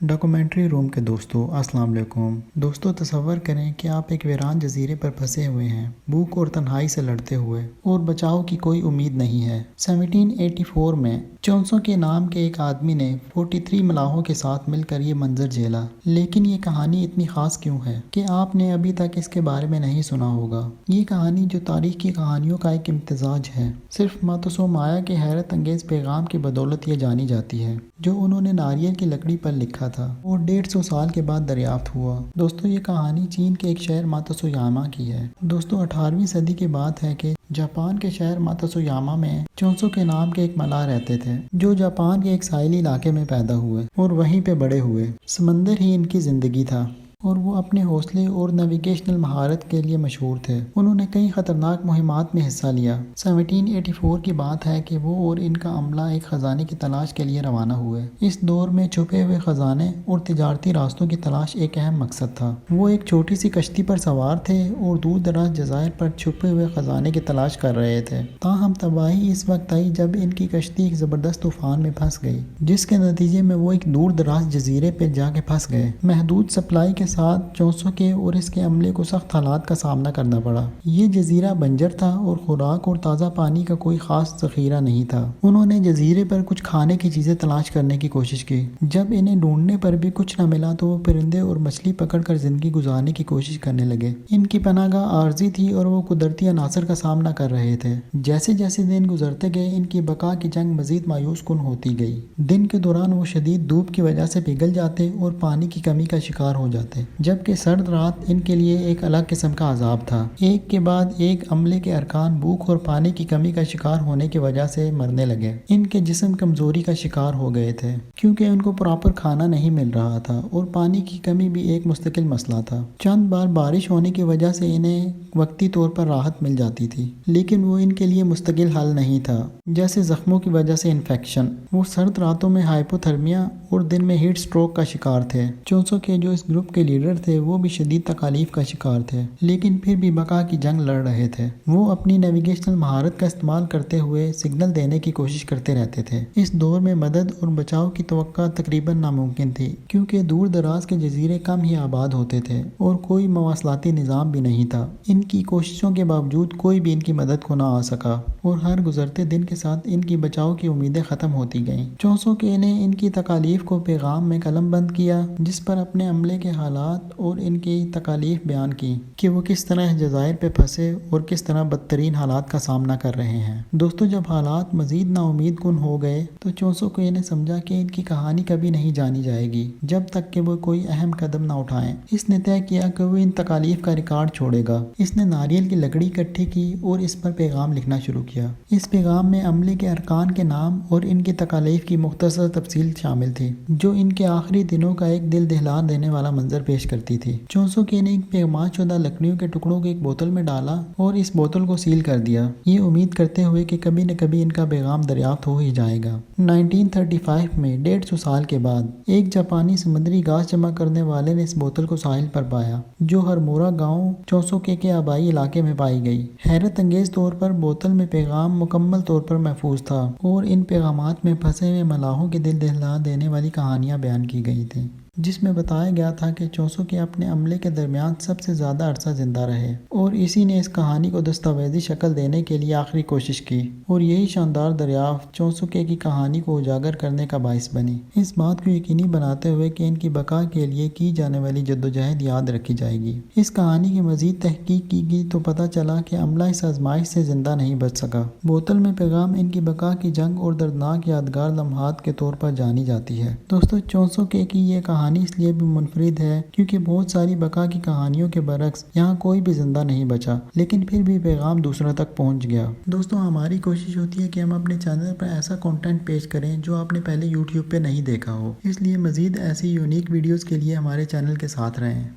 Documentary روم کے دوستو السلام علیکم۔ دوستو تصور کریں کہ آپ ایک ویران جزیرے پر پھنسے ہوئے ہیں، بھوک اور تنہائی سے لڑتے ہوئے، اور بچاؤ کی کوئی امید نہیں ہے۔ 1784 میں چونسو کے نام کے ایک آدمی نے 43 ملاحوں کے ساتھ مل کر یہ منظر جھیلا۔ لیکن یہ کہانی اتنی خاص کیوں ہے کہ آپ نے ابھی تک اس کے بارے میں نہیں سنا ہوگا؟ یہ کہانی جو تاریخ کی کہانیوں کا ایک امتزاج ہے، صرف ماتسو مایا کے حیرت انگیز پیغام کی بدولت یہ جانی جاتی ہے جو انہوں نے ناریل کی لکڑی پر لکھا تھا اور 150 سال کے بعد دریافت ہوا۔ دوستو یہ کہانی چین کے ایک شہر ماتسویاما کی ہے۔ دوستو 18ویں صدی کی بات ہے کہ جاپان کے شہر ماتسویاما میں چونسو کے نام کے ایک ملاح رہتے تھے جو جاپان کے ایک ساحلی علاقے میں پیدا ہوئے اور وہیں پہ بڑے ہوئے۔ سمندر ہی ان کی زندگی تھا اور وہ اپنے حوصلے اور نیویگیشنل مہارت کے لیے مشہور تھے۔ انہوں نے کئی خطرناک مہمات میں حصہ لیا۔ 1784 کی بات ہے کہ وہ اور ان کا عملہ ایک خزانے کی تلاش کے لیے روانہ ہوئے۔ اس دور میں چھپے ہوئے خزانے اور تجارتی راستوں کی تلاش ایک اہم مقصد تھا۔ وہ ایک چھوٹی سی کشتی پر سوار تھے اور دور دراز جزائر پر چھپے ہوئے خزانے کی تلاش کر رہے تھے۔ تاہم تباہی اس وقت آئی جب ان کی کشتی ایک زبردست طوفان میں پھنس گئی، جس کے نتیجے میں وہ ایک دور دراز جزیرے پہ جا کے پھنس گئے۔ محدود سپلائی کے ساتھ چونسو کے اور اس کے عملے کو سخت حالات کا سامنا کرنا پڑا۔ یہ جزیرہ بنجر تھا اور خوراک اور تازہ پانی کا کوئی خاص ذخیرہ نہیں تھا۔ انہوں نے جزیرے پر کچھ کھانے کی چیزیں تلاش کرنے کی کوشش کی۔ جب انہیں ڈھونڈنے پر بھی کچھ نہ ملا تو وہ پرندے اور مچھلی پکڑ کر زندگی گزارنے کی کوشش کرنے لگے۔ ان کی پناہ گاہ عارضی تھی اور وہ قدرتی عناصر کا سامنا کر رہے تھے۔ جیسے جیسے دن گزرتے گئے ان کی بقا کی جنگ مزید مایوس کن ہوتی گئی۔ دن کے دوران وہ شدید دھوپ کی وجہ سے پگھل جاتے اور پانی کی کمی کا شکار ہو جاتے، جبکہ سرد رات ان کے لیے ایک الگ قسم کا عذاب تھا۔ ایک کے بعد ایک عملے کے ارکان بھوک اور پانی کی کمی کا شکار ہونے کی وجہ سے مرنے لگے۔ ان کے جسم کمزوری کا شکار ہو گئے تھے کیونکہ ان کو پراپر کھانا نہیں مل رہا تھا اور پانی کی کمی بھی ایک مستقل مسئلہ تھا۔ چند بار بارش ہونے کی وجہ سے انہیں وقتی طور پر راحت مل جاتی تھی، لیکن وہ ان کے لیے مستقل حل نہیں تھا، جیسے زخموں کی وجہ سے انفیکشن۔ وہ سرد راتوں میں ہائپوتھرمیا اور دن میں ہیٹ سٹروک کا شکار تھے۔ چونسو کے جو اس گروپ کے لیڈر تھے وہ بھی شدید تکالیف کا شکار تھے، لیکن پھر بھی بقا کی جنگ لڑ رہے تھے۔ وہ اپنی نیویگیشنل مہارت کا استعمال کرتے ہوئے سگنل دینے کی کوشش کرتے رہتے تھے۔ اس دور میں مدد اور بچاؤ کی توقع تقریباً ناممکن تھی کیونکہ دور دراز کے جزیرے کم ہی آباد ہوتے تھے اور کوئی مواصلاتی نظام بھی نہیں تھا۔ ان کی کوششوں کے باوجود کوئی بھی ان کی مدد کو نہ آ سکا اور ہر گزرتے دن کے ساتھ ان کی بچاؤ کی امیدیں ختم ہوتی گئیں۔ چونسو کے نے ان کی تکالیف کو پیغام میں قلم بند کیا، جس پر اپنے عملے کے حالات اور ان کی تکالیف بیان کی کہ وہ کس طرح جزائر پہ پھنسے اور کس طرح بدترین حالات کا سامنا کر رہے ہیں۔ دوستو جب حالات مزید نا امید کن ہو گئے تو چونسو کے نے سمجھا کہ ان کی کہانی کبھی نہیں جانی جائے گی جب تک کہ وہ کوئی اہم قدم نہ اٹھائیں۔ اس نے طے کیا کہ وہ ان تکالیف کا ریکارڈ چھوڑے گا۔ اس نے ناریل کی لکڑی اکٹھی کی اور اس پر پیغام لکھنا شروع کیا۔ اس پیغام میں عملے کے ارکان کے نام اور ان کی تکالیف کی مختصر تفصیل شامل تھی، جو ان کے آخری دنوں کا ایک دل دہلا دینے والا منظر پیش کرتی تھی۔ چونسو کے نے ایک پیغام شدہ لکڑیوں کے ٹکڑوں کو ایک بوتل میں ڈالا اور اس بوتل کو سیل کر دیا، یہ امید کرتے ہوئے کہ کبھی نہ کبھی ان کا پیغام دریافت ہو ہی جائے گا۔ 1935 میں 150 سال کے بعد ایک جاپانی سمندری گھاس جمع کرنے والے نے اس بوتل کو ساحل پر پایا، جو ہرمورا گاؤں چونسو کے آبائی علاقے میں پائی گئی۔ حیرت انگیز طور پر بوتل میں پیغام مکمل طور پر محفوظ تھا اور ان پیغامات میں پھنسے ہوئے ملاحوں کی دل دہلا دینے والی کہانیاں بیان کی گئی تھیں، جس میں بتایا گیا تھا کہ چونسو کے اپنے عملے کے درمیان سب سے زیادہ عرصہ زندہ رہے اور اسی نے اس کہانی کو دستاویزی شکل دینے کے لیے آخری کوشش کی، اور یہی شاندار دریافت چونسو کی کہانی کو اجاگر کرنے کا باعث بنی، اس بات کو یقینی بناتے ہوئے کہ ان کی بقا کے لیے کی جانے والی جدوجہد یاد رکھی جائے گی۔ اس کہانی کی مزید تحقیق کی گئی تو پتہ چلا کہ عملہ اس آزمائش سے زندہ نہیں بچ سکا۔ بوتل میں پیغام ان کی بقا کی جنگ اور دردناک یادگار لمحات کے طور پر جانی جاتی ہے۔ دوستو چونسو کی یہ کہانی اس لیے بھی منفرد ہے کیونکہ بہت ساری بقا کی کہانیوں کے برعکس یہاں کوئی بھی زندہ نہیں بچا، لیکن پھر بھی پیغام دوسروں تک پہنچ گیا۔ دوستو ہماری کوشش ہوتی ہے کہ ہم اپنے چینل پر ایسا کنٹینٹ پیش کریں جو آپ نے پہلے یوٹیوب پہ نہیں دیکھا ہو، اس لیے مزید ایسی یونیک ویڈیوز کے لیے ہمارے چینل کے ساتھ رہیں۔